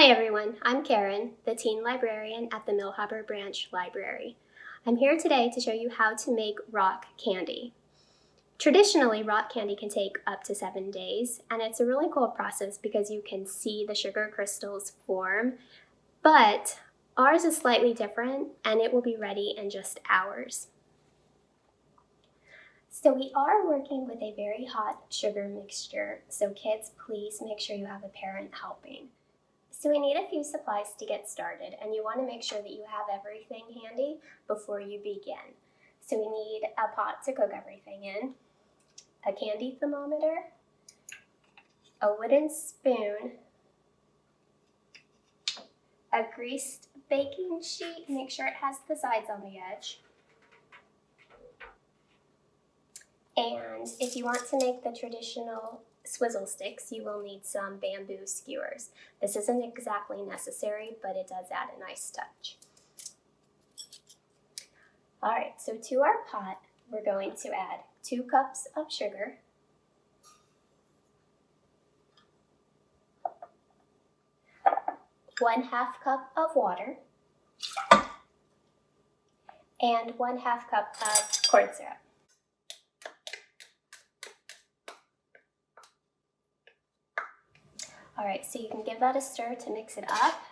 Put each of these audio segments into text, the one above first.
Hi everyone, I'm Karen, the teen librarian at the Mill Harbor Branch Library. I'm here today to show you how to make rock candy. Traditionally, rock candy can take up to 7 days, and it's a really cool process because you can see the sugar crystals form, but ours is slightly different and it will be ready in just hours. So we are working with a very hot sugar mixture, so kids, please make sure you have a parent helping. So we need a few supplies to get started, and you want to make sure that you have everything handy before you begin. So we need a pot to cook everything in, a candy thermometer, a wooden spoon, a greased baking sheet, make sure it has the sides on the edge. And if you want to make the traditional Swizzle Sticks, you will need some bamboo skewers. This isn't exactly necessary, but it does add a nice touch. All right, so to our pot, we're going to add 2 cups of sugar, 1/2 cup of water, and 1/2 cup of corn syrup. All right, so you can give that a stir to mix it up.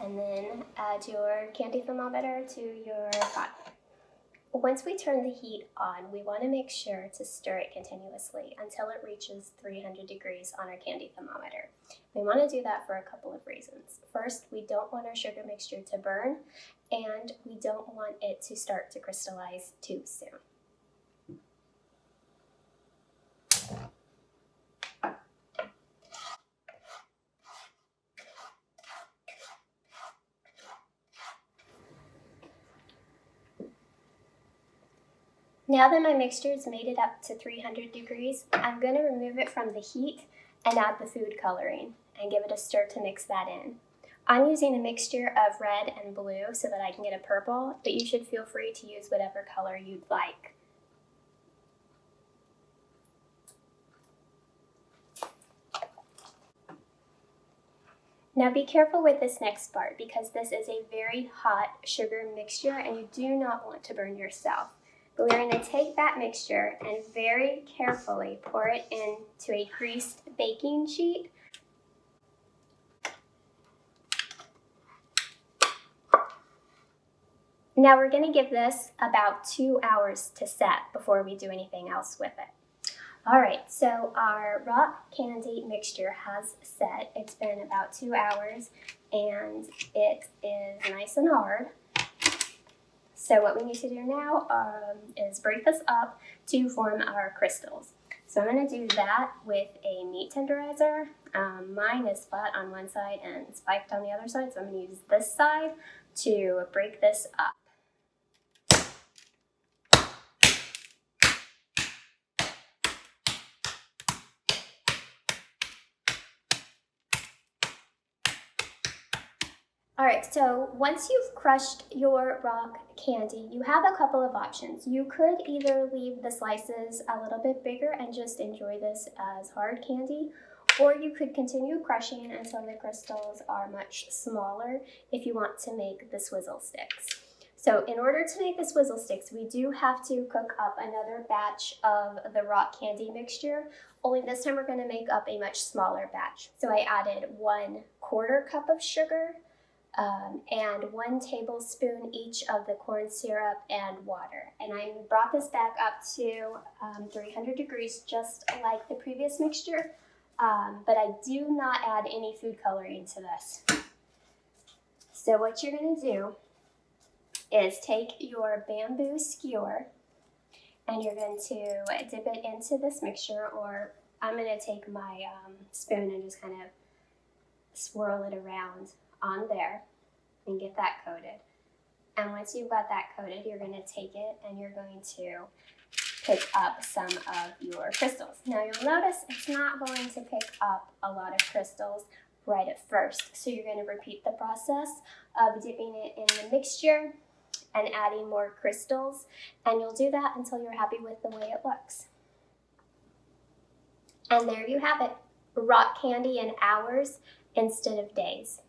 And then add your candy thermometer to your pot. Once we turn the heat on, we want to make sure to stir it continuously until it reaches 300 degrees on our candy thermometer. We want to do that for a couple of reasons. First, we don't want our sugar mixture to burn, and we don't want it to start to crystallize too soon. Now that my mixture has made it up to 300 degrees, I'm going to remove it from the heat and add the food coloring and give it a stir to mix that in. I'm using a mixture of red and blue so that I can get a purple, but you should feel free to use whatever color you'd like. Now be careful with this next part because this is a very hot sugar mixture and you do not want to burn yourself. But we're going to take that mixture and very carefully pour it into a greased baking sheet. Now we're going to give this about 2 hours to set before we do anything else with it. All right, so our rock candy mixture has set. It's been about 2 hours and it is nice and hard. So what we need to do now is break this up to form our crystals. So I'm going to do that with a meat tenderizer. Mine is flat on one side and spiked on the other side, so I'm going to use this side to break this up. All right, so once you've crushed your rock candy, you have a couple of options. You could either leave the slices a little bit bigger and just enjoy this as hard candy, or you could continue crushing until the crystals are much smaller if you want to make the Swizzle Sticks. So in order to make the Swizzle Sticks, we do have to cook up another batch of the rock candy mixture, only this time we're going to make up a much smaller batch. So I added 1/4 cup of sugar, and 1 tablespoon each of the corn syrup and water. And I brought this back up to 300 degrees just like the previous mixture, but I do not add any food coloring to this. So what you're going to do is take your bamboo skewer and you're going to dip it into this mixture, or I'm going to take my spoon and just kind of swirl it around on there and get that coated. And once you've got that coated, you're going to take it and you're going to pick up some of your crystals. Now you'll notice it's not going to pick up a lot of crystals right at first. So you're going to repeat the process of dipping it in the mixture and adding more crystals. And you'll do that until you're happy with the way it looks. And there you have it, rock candy in hours instead of days.